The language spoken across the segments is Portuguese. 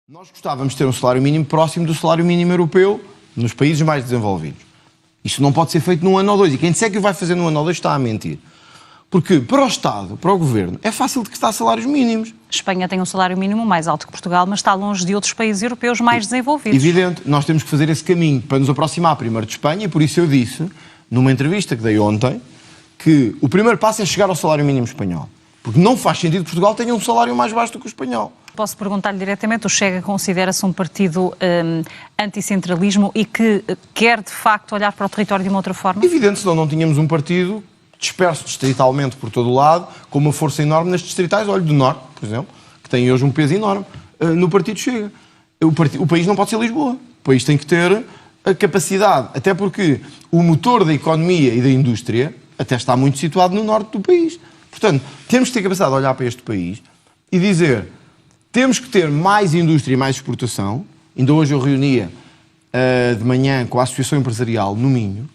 Nós gostávamos de ter um salário mínimo próximo do salário mínimo europeu nos países mais desenvolvidos. Isso não pode ser feito num ano ou dois. E quem disser que o vai fazer num ano ou dois está a mentir. Porque para o Estado, para o Governo, é fácil decretar salários mínimos. Espanha tem um salário mínimo mais alto que Portugal, mas está longe de outros países europeus mais desenvolvidos. Evidente, nós temos que fazer esse caminho para nos aproximar primeiro de Espanha, e por isso eu disse, numa entrevista que dei ontem, que o primeiro passo é chegar ao salário mínimo espanhol. Porque não faz sentido que Portugal tenha um salário mais baixo do que o espanhol. Posso perguntar-lhe diretamente, o Chega considera-se um partido anticentralismo e que quer, de facto, olhar para o território de uma outra forma? Evidente, senão não tínhamos um partido disperso distritalmente por todo o lado, com uma força enorme nas distritais, olho do Norte, por exemplo, que tem hoje um peso enorme no partido Chega. O país não pode ser Lisboa. O país tem que ter a capacidade, até porque o motor da economia e da indústria até está muito situado no norte do país. Portanto, temos que ter capacidade de olhar para este país e dizer, temos que ter mais indústria e mais exportação. Ainda hoje eu reunia de manhã com a Associação Empresarial no Minho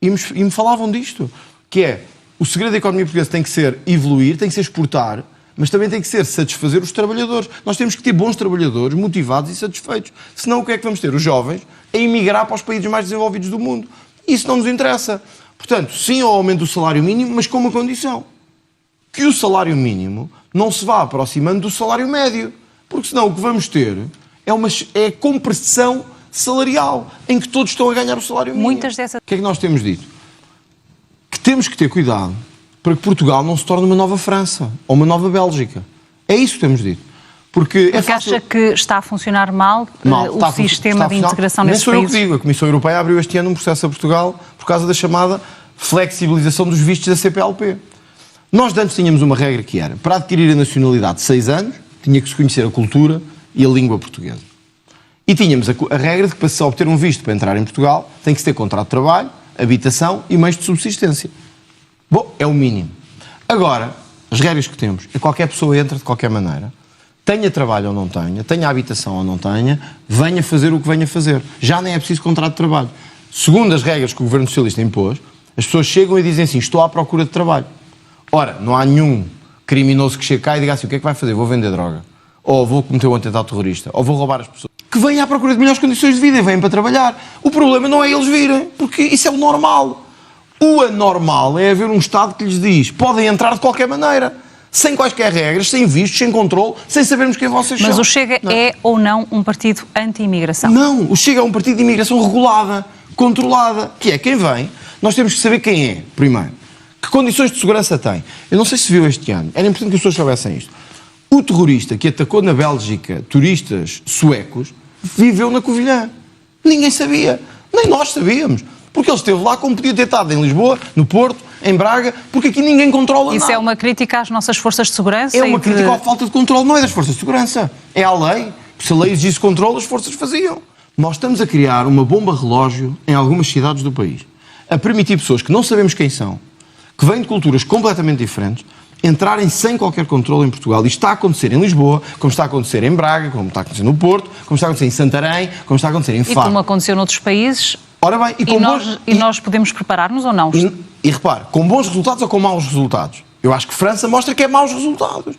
e me falavam disto, que é, o segredo da economia portuguesa tem que ser evoluir, tem que ser exportar, mas também tem que ser satisfazer os trabalhadores. Nós temos que ter bons trabalhadores, motivados e satisfeitos. Senão o que é que vamos ter? Os jovens a emigrar para os países mais desenvolvidos do mundo. Isso não nos interessa. Portanto, sim ao aumento do salário mínimo, mas com uma condição. Que o salário mínimo não se vá aproximando do salário médio. Porque senão o que vamos ter é compressão salarial, em que todos estão a ganhar o salário mínimo. Muitas dessas... O que é que nós temos dito? Que temos que ter cuidado para que Portugal não se torne uma nova França ou uma nova Bélgica. É isso que temos dito. Porque é fácil... acha que está a funcionar mal o sistema de integração nesses países? Nem sou eu que digo. A Comissão Europeia abriu este ano um processo a Portugal por causa da chamada flexibilização dos vistos da CPLP. Nós antes tínhamos uma regra que era, para adquirir a nacionalidade de 6 anos, tinha que se conhecer a cultura e a língua portuguesa. E tínhamos a regra de que para se obter um visto para entrar em Portugal, tem que se ter contrato de trabalho, habitação e meios de subsistência. Bom, é o mínimo. Agora, as regras que temos é que qualquer pessoa entra de qualquer maneira, tenha trabalho ou não tenha habitação ou não tenha, venha fazer o que venha fazer. Já nem é preciso contrato de trabalho. Segundo as regras que o Governo Socialista impôs, as pessoas chegam e dizem assim, estou à procura de trabalho. Ora, não há nenhum criminoso que chegue cá e diga assim, o que é que vai fazer? Vou vender droga. Ou vou cometer um atentado terrorista. Ou vou roubar as pessoas. Que venham à procura de melhores condições de vida e venham para trabalhar. O problema não é eles virem, porque isso é o normal. O anormal é haver um Estado que lhes diz, podem entrar de qualquer maneira, sem quaisquer regras, sem vistos, sem controle, sem sabermos quem vocês são. Mas o Chega é ou não um partido anti-imigração? Não, o Chega é um partido de imigração regulada, controlada, que é quem vem. Nós temos que saber quem é, primeiro. Que condições de segurança tem? Eu não sei se viu este ano, era importante que as pessoas soubessem isto. O terrorista que atacou na Bélgica turistas suecos viveu na Covilhã. Ninguém sabia, nem nós sabíamos. Porque ele esteve lá como podia ter estado em Lisboa, no Porto, em Braga, porque aqui ninguém controla nada. Isso é uma crítica às nossas forças de segurança? É uma crítica à falta de controle, não é das forças de segurança. É à lei. Se a lei exigisse controle, as forças faziam. Nós estamos a criar uma bomba relógio em algumas cidades do país, a permitir pessoas que não sabemos quem são, que vêm de culturas completamente diferentes, entrarem sem qualquer controle em Portugal. Isto está a acontecer em Lisboa, como está a acontecer em Braga, como está a acontecer no Porto, como está a acontecer em Santarém, como está a acontecer em Faro. E como aconteceu noutros países... Ora bem, nós podemos preparar-nos ou não? E repare, com bons resultados ou com maus resultados? Eu acho que França mostra que é maus resultados.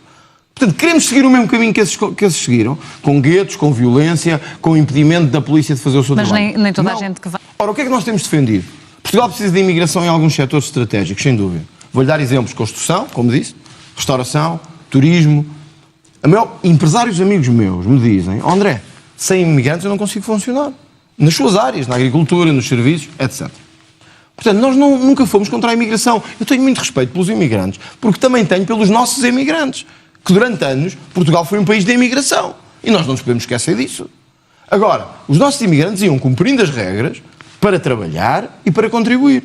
Portanto, queremos seguir o mesmo caminho que esses seguiram, com guetos, com violência, com impedimento da polícia de fazer o seu trabalho. Mas nem toda a gente que vai... Ora, o que é que nós temos defendido? Portugal precisa de imigração em alguns setores estratégicos, sem dúvida. Vou-lhe dar exemplos. Construção, como disse, restauração, turismo. Empresários amigos meus me dizem, André, sem imigrantes eu não consigo funcionar. Nas suas áreas, na agricultura, nos serviços, etc. Portanto, nós nunca fomos contra a imigração. Eu tenho muito respeito pelos imigrantes, porque também tenho pelos nossos imigrantes, que durante anos Portugal foi um país de imigração. E nós não nos podemos esquecer disso. Agora, os nossos imigrantes iam cumprindo as regras para trabalhar e para contribuir.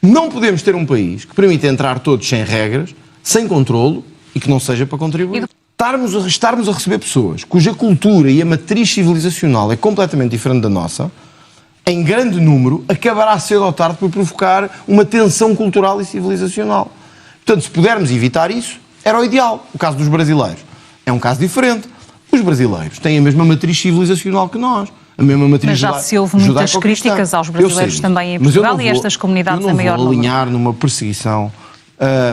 Não podemos ter um país que permita entrar todos sem regras, sem controlo e que não seja para contribuir. Estarmos a receber pessoas cuja cultura e a matriz civilizacional é completamente diferente da nossa, em grande número, acabará cedo ou tarde por provocar uma tensão cultural e civilizacional. Portanto, se pudermos evitar isso, era o ideal. O caso dos brasileiros é um caso diferente. Os brasileiros têm a mesma matriz civilizacional que nós. A mesma matriz. Mas já se houve muitas críticas aos brasileiros também em Portugal e estas comunidades a maior número. Eu não vou alinhar numa perseguição.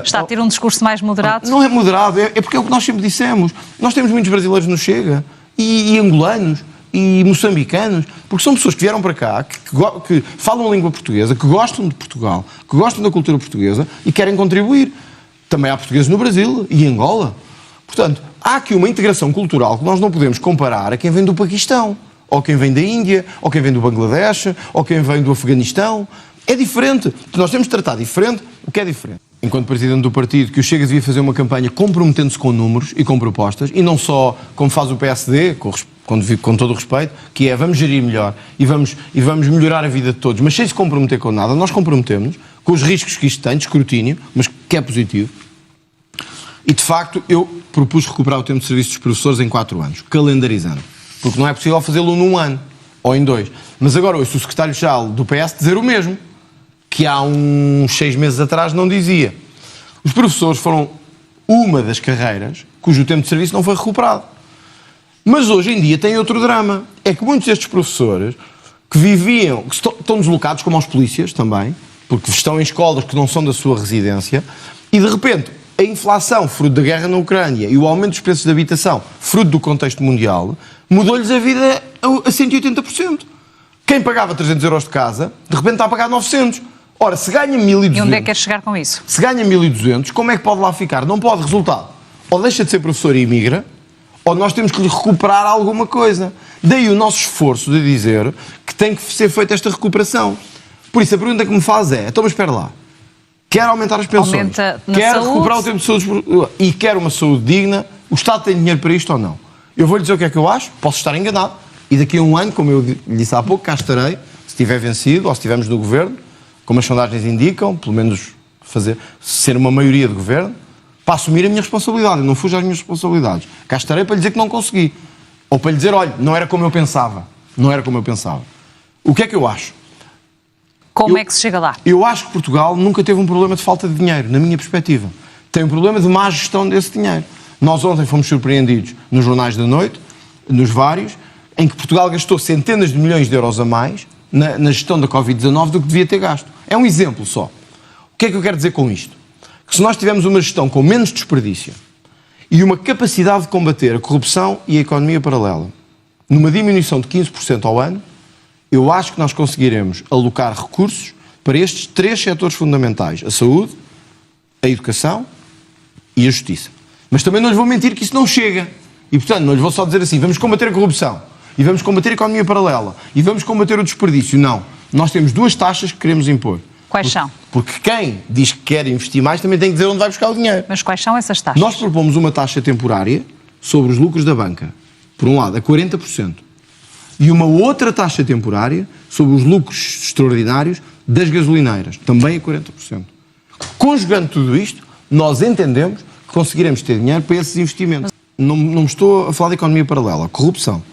Está a ter um discurso mais moderado? Não é moderado, é porque é o que nós sempre dissemos. Nós temos muitos brasileiros no Chega e angolanos e moçambicanos, porque são pessoas que vieram para cá, que falam a língua portuguesa, que gostam de Portugal, que gostam da cultura portuguesa e querem contribuir. Também há portugueses no Brasil e em Angola. Portanto, há aqui uma integração cultural que nós não podemos comparar a quem vem do Paquistão, ou quem vem da Índia, ou quem vem do Bangladesh, ou quem vem do Afeganistão. É diferente. Nós temos de tratar diferente o que é diferente. Enquanto presidente do partido, que o Chega devia fazer uma campanha comprometendo-se com números e com propostas, e não só como faz o PSD, com todo o respeito, que é vamos gerir melhor e vamos melhorar a vida de todos, mas sem se comprometer com nada. Nós comprometemos com os riscos que isto tem, de escrutínio, mas que é positivo. E, de facto, eu propus recuperar o tempo de serviço dos professores em 4 anos, calendarizando. Porque não é possível fazê-lo num ano ou em 2. Mas agora ouço o secretário-geral do PS dizer o mesmo, que há uns 6 meses atrás não dizia. Os professores foram uma das carreiras cujo tempo de serviço não foi recuperado. Mas hoje em dia tem outro drama. É que muitos destes professores que viviam, que estão deslocados, como aos polícias também, porque estão em escolas que não são da sua residência, e de repente a inflação, fruto da guerra na Ucrânia, e o aumento dos preços de habitação, fruto do contexto mundial, mudou-lhes a vida a 180%. Quem pagava 300 euros de casa, de repente está a pagar 900. Ora, se ganha 1.200... E onde é que quer chegar com isso? Se ganha 1.200, como é que pode lá ficar? Não pode. Resultado, ou deixa de ser professor e imigra, ou nós temos que lhe recuperar alguma coisa. Daí o nosso esforço de dizer que tem que ser feita esta recuperação. Por isso, a pergunta que me faz é, então, mas espera lá, quer aumentar as pensões, quer recuperar o tempo de saúde e quer uma saúde digna, o Estado tem dinheiro para isto ou não? Eu vou-lhe dizer o que é que eu acho, posso estar enganado, e daqui a um ano, como eu lhe disse há pouco, cá estarei, se tiver vencido, ou se estivermos no governo, como as sondagens indicam, pelo menos ser uma maioria de governo, para assumir a minha responsabilidade. Eu não fujo às minhas responsabilidades. Cá estarei para lhe dizer que não consegui. Ou para lhe dizer, olha, não era como eu pensava. Não era como eu pensava. O que é que eu acho? Como é que se chega lá? Eu acho que Portugal nunca teve um problema de falta de dinheiro, na minha perspectiva. Tem um problema de má gestão desse dinheiro. Nós ontem fomos surpreendidos nos jornais da noite, nos vários, em que Portugal gastou centenas de milhões de euros a mais na gestão da Covid-19 do que devia ter gasto. É um exemplo só. O que é que eu quero dizer com isto? Que se nós tivermos uma gestão com menos desperdício e uma capacidade de combater a corrupção e a economia paralela, numa diminuição de 15% ao ano, eu acho que nós conseguiremos alocar recursos para estes 3 setores fundamentais: a saúde, a educação e a justiça. Mas também não lhes vou mentir que isso não chega. E, portanto, não lhes vou só dizer assim, vamos combater a corrupção, e vamos combater a economia paralela, e vamos combater o desperdício. Não. Nós temos 2 taxas que queremos impor. Quais são? Porque quem diz que quer investir mais também tem que dizer onde vai buscar o dinheiro. Mas quais são essas taxas? Nós propomos uma taxa temporária sobre os lucros da banca, por um lado, a 40%. E uma outra taxa temporária sobre os lucros extraordinários das gasolineiras, também a 40%. Conjugando tudo isto, nós entendemos que conseguiremos ter dinheiro para esses investimentos. Não estou a falar de economia paralela. Corrupção.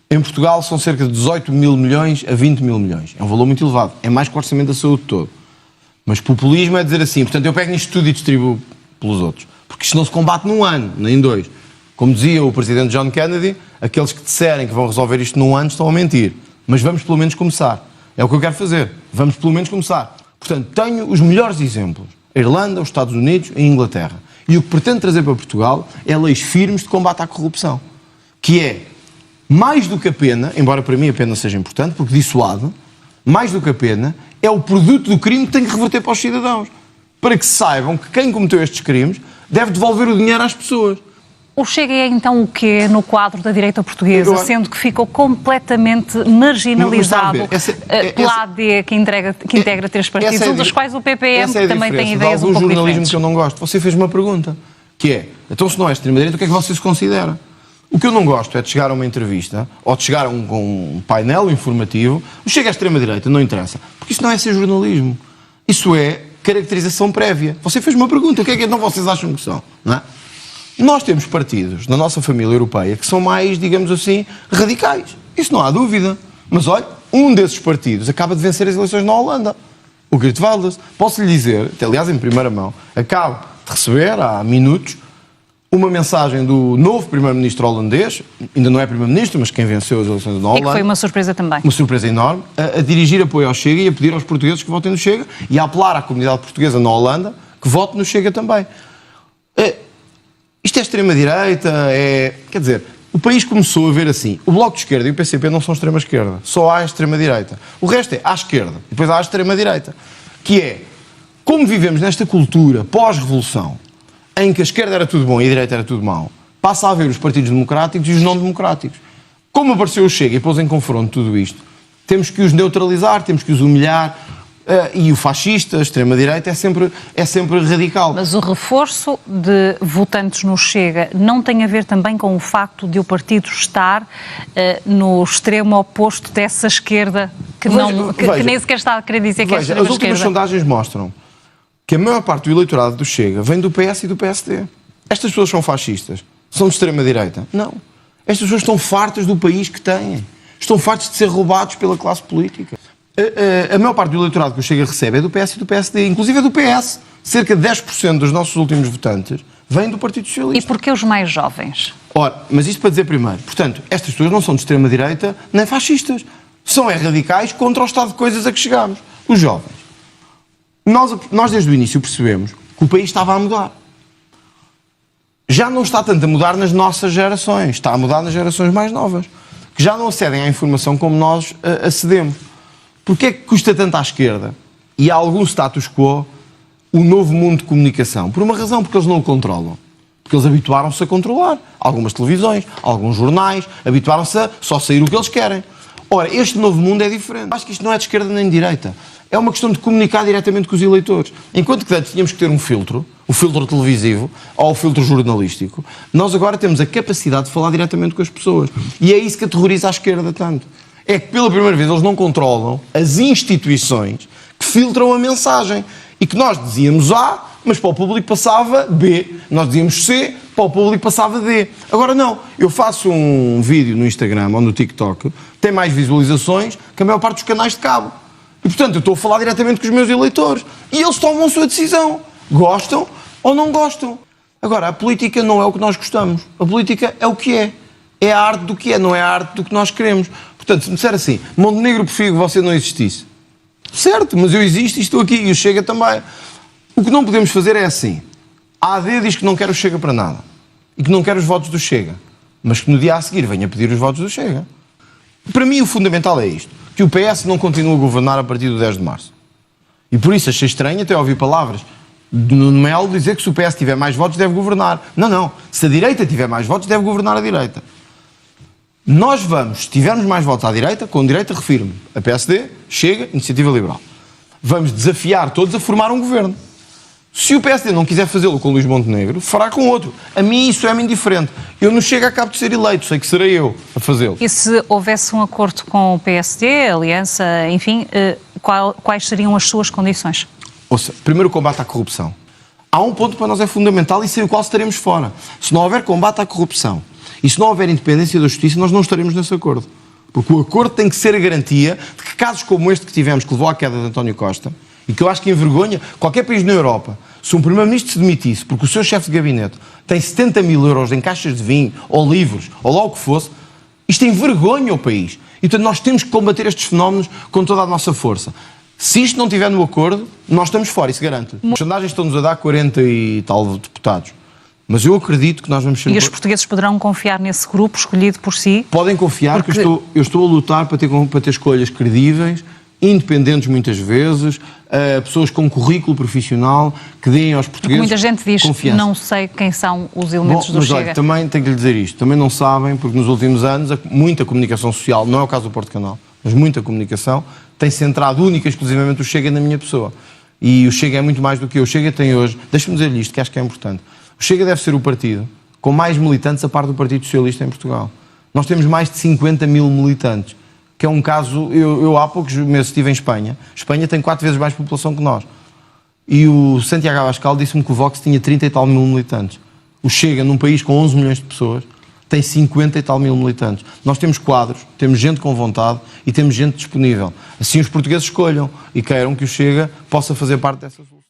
Em Portugal são cerca de 18 mil milhões a 20 mil milhões. É um valor muito elevado. É mais que o orçamento da saúde todo. Mas populismo é dizer assim, portanto eu pego nisto tudo e distribuo pelos outros. Porque isto não se combate num ano, nem em 2. Como dizia o presidente John Kennedy, aqueles que disserem que vão resolver isto num ano estão a mentir. Mas vamos pelo menos começar. É o que eu quero fazer. Vamos pelo menos começar. Portanto, tenho os melhores exemplos. A Irlanda, os Estados Unidos e a Inglaterra. E o que pretendo trazer para Portugal é leis firmes de combate à corrupção. Que é, mais do que a pena, embora para mim a pena seja importante, porque dissuade, mais do que a pena, é o produto do crime que tem que reverter para os cidadãos. Para que saibam que quem cometeu estes crimes deve devolver o dinheiro às pessoas. O Chega é então o quê no quadro da direita portuguesa, sendo que ficou completamente marginalizado pela AD, que integra 3 partidos, um dos quais o PPM também tem ideias um pouco jornalismo diferentes. Que eu não gosto. Você fez uma pergunta, que é, então se não é extrema-direita, o que é que você se considera? O que eu não gosto é de chegar a uma entrevista, ou de chegar a um painel informativo, o Chega à extrema-direita, não interessa. Porque isso não é ser jornalismo. Isso é caracterização prévia. Você fez uma pergunta, o que é que então vocês acham que são? Não é? Nós temos partidos na nossa família europeia que são mais, digamos assim, radicais. Isso não há dúvida. Mas olha, um desses partidos acaba de vencer as eleições na Holanda. O Geert Wilders. Posso lhe dizer, até, aliás em primeira mão, acabo de receber há minutos uma mensagem do novo primeiro-ministro holandês, ainda não é primeiro-ministro, mas quem venceu as eleições na Holanda. E que foi uma surpresa também. Uma surpresa enorme, a dirigir apoio ao Chega e a pedir aos portugueses que votem no Chega e a apelar à comunidade portuguesa na Holanda que vote no Chega também. Isto é extrema-direita, quer dizer, O país começou a ver assim, o Bloco de Esquerda e o PCP não são extrema-esquerda, só há a extrema-direita. O resto é à esquerda, depois há a extrema-direita, que é, como vivemos nesta cultura pós-revolução, em que a esquerda era tudo bom e a direita era tudo mau, passa a haver os partidos democráticos e os não democráticos. Como apareceu o Chega e pôs em confronto tudo isto, temos que os neutralizar, temos que os humilhar, e o fascista, a extrema-direita, é sempre radical. Mas o reforço de votantes no Chega não tem a ver também com o facto de o partido estar no extremo oposto dessa esquerda que nem sequer está a querer dizer que é extrema-esquerda? As últimas sondagens mostram que a maior parte do eleitorado do Chega vem do PS e do PSD. Estas pessoas são fascistas? São de extrema-direita? Não. Estas pessoas estão fartas do país que têm. Estão fartos de ser roubados pela classe política. A maior parte do eleitorado que o Chega recebe é do PS e do PSD, inclusive é do PS. Cerca de 10% dos nossos últimos votantes vêm do Partido Socialista. E porquê os mais jovens? Ora, mas isto para dizer primeiro, portanto, estas pessoas não são de extrema-direita nem fascistas. São radicais contra o estado de coisas a que chegamos. Os jovens. Nós desde o início percebemos que o país estava a mudar. Já não está tanto a mudar nas nossas gerações, está a mudar nas gerações mais novas, que já não acedem à informação como nós acedemos. Porquê é que custa tanto à esquerda e a algum status quo o novo mundo de comunicação? Por uma razão, porque eles não o controlam. Porque eles habituaram-se a controlar. Algumas televisões, alguns jornais, habituaram-se a só sair o que eles querem. Ora, este novo mundo é diferente. Acho que isto não é de esquerda nem de direita. É uma questão de comunicar diretamente com os eleitores. Enquanto que antes tínhamos que ter um filtro, o filtro televisivo ou o filtro jornalístico, nós agora temos a capacidade de falar diretamente com as pessoas. E é isso que aterroriza a esquerda tanto. É que pela primeira vez eles não controlam as instituições que filtram a mensagem. E que nós dizíamos A, mas para o público passava B. Nós dizíamos C, para o público passava D. Agora não. Eu faço um vídeo no Instagram ou no TikTok, tem mais visualizações que a maior parte dos canais de cabo. E portanto eu estou a falar diretamente com os meus eleitores. E eles tomam a sua decisão. Gostam ou não gostam. Agora, a política não é o que nós gostamos. A política é o que é. É a arte do que é, não é a arte do que nós queremos. Portanto, se me disser assim, Montenegro, prefiro que você não existisse. Certo, mas eu existo e estou aqui, e o Chega também. O que não podemos fazer é assim. A AD diz que não quer o Chega para nada. E que não quer os votos do Chega. Mas que no dia a seguir venha pedir os votos do Chega. Para mim, o fundamental é isto. Que o PS não continua a governar a partir do 10 de março. E por isso achei estranho até ouvir palavras de Nuno Melo dizer que se o PS tiver mais votos deve governar. Não, não. Se a direita tiver mais votos deve governar a direita. Nós vamos, se tivermos mais votos à direita, com direita refiro-me a PSD, Chega, Iniciativa Liberal. Vamos desafiar todos a formar um governo. Se o PSD não quiser fazê-lo com Luís Montenegro, fará com outro. A mim isso é-me indiferente. Eu no Chega acabo de ser eleito, sei que serei eu a fazê-lo. E se houvesse um acordo com o PSD, aliança, enfim, quais seriam as suas condições? Ouça, primeiro o combate à corrupção. Há um ponto que para nós é fundamental e sem o qual estaremos fora. Se não houver combate à corrupção e se não houver independência da justiça, nós não estaremos nesse acordo. Porque o acordo tem que ser a garantia de que casos como este que tivemos, que levou à queda de António Costa, e que eu acho que envergonha qualquer país na Europa, se um primeiro-ministro se demitisse porque o seu chefe de gabinete tem 70 mil euros em caixas de vinho, ou livros, ou lá o que fosse, isto envergonha o país. E, portanto, nós temos que combater estes fenómenos com toda a nossa força. Se isto não estiver no acordo, nós estamos fora, isso garante. As sondagens estão-nos a dar 40 e tal deputados. Mas eu acredito que nós vamos ser... E os portugueses poderão confiar nesse grupo escolhido por si? Podem confiar, porque eu estou a lutar para ter escolhas credíveis, independentes muitas vezes, pessoas com currículo profissional que deem aos portugueses muita gente diz, confiança. Não sei quem são os elementos do Chega. Olha, também tenho que lhe dizer isto, também não sabem, porque nos últimos anos muita comunicação social, não é o caso do Porto Canal, mas muita comunicação, tem centrado única e exclusivamente o Chega na minha pessoa. E o Chega é muito mais do que eu. O Chega tem hoje, deixa-me dizer-lhe isto, que acho que é importante, o Chega deve ser o partido com mais militantes a par do Partido Socialista em Portugal. Nós temos mais de 50 mil militantes, que é um caso... Eu há poucos meses estive em Espanha. Espanha tem 4 vezes mais população que nós. E o Santiago Abascal disse-me que o Vox tinha 30 e tal mil militantes. O Chega, num país com 11 milhões de pessoas, tem 50 e tal mil militantes. Nós temos quadros, temos gente com vontade e temos gente disponível. Assim os portugueses escolham e queiram que o Chega possa fazer parte dessa solução.